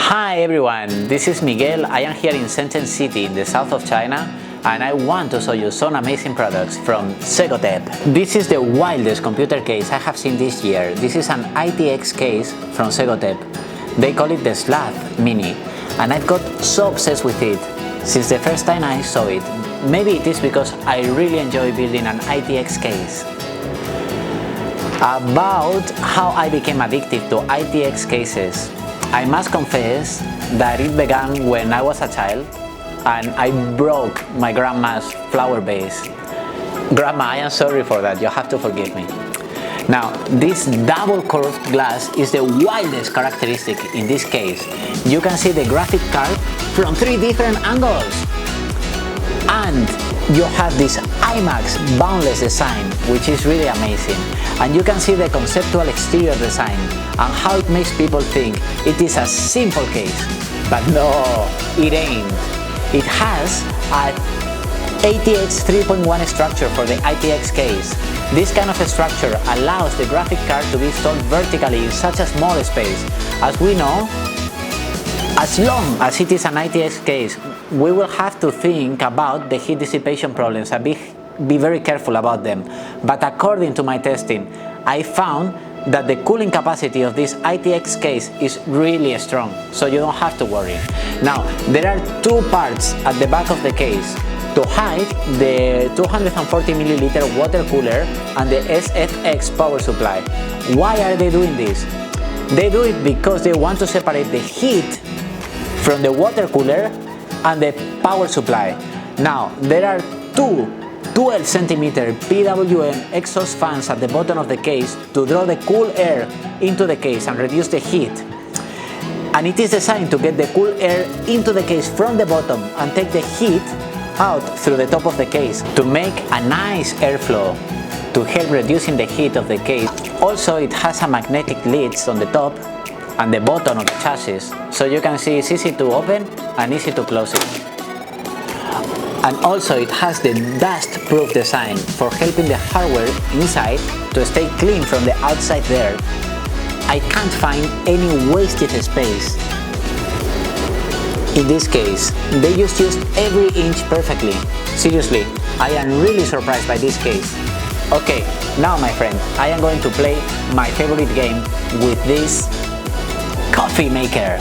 Hi everyone, this is Miguel. I am here in Shenzhen City in the south of China, and I want to show you some amazing products from Segotep. This is the wildest computer case I have seen this year. This is an ITX case from Segotep. They call it the Slath Mini, and I've got so obsessed with it since the first time I saw it. Maybe it is because I really enjoy building an ITX case. About how I became addicted to ITX cases, I must confess that it began when I was a child and I broke my grandma's flower vase. Grandma, I am sorry for that, you have to forgive me. Now, this double curved glass is the wildest characteristic in this case. You can see the graphic card from 3 different angles. And you have this IMAX boundless design, which is really amazing. And you can see the conceptual exterior design and how it makes people think it is a simple case. But no, it ain't. It has a ATX 3.1 structure for the ITX case. This kind of a structure allows the graphic card to be installed vertically in such a small space. As we know, as long as it is an ITX case, we will have to think about the heat dissipation problems and be very careful about them. But according to my testing, I found that the cooling capacity of this ITX case is really strong, so you don't have to worry. Now, there are 2 parts at the back of the case to hide the 240 milliliter water cooler and the SFX power supply. Why are they doing this? They do it because they want to separate the heat from the water cooler and the power supply. Now, there are 2 12 centimeter PWM exhaust fans at the bottom of the case to draw the cool air into the case and reduce the heat. And it is designed to get the cool air into the case from the bottom and take the heat out through the top of the case to make a nice airflow to help reducing the heat of the case. Also, it has a magnetic lids on the top and the bottom of the chassis, so you can see it's easy to open and easy to close it. And also it has the dust-proof design for helping the hardware inside to stay clean from the outside there. I can't find any wasted space. In this case, they just used every inch perfectly. Seriously, I am really surprised by this case. Okay, now my friend, I am going to play my favorite game with this coffee maker.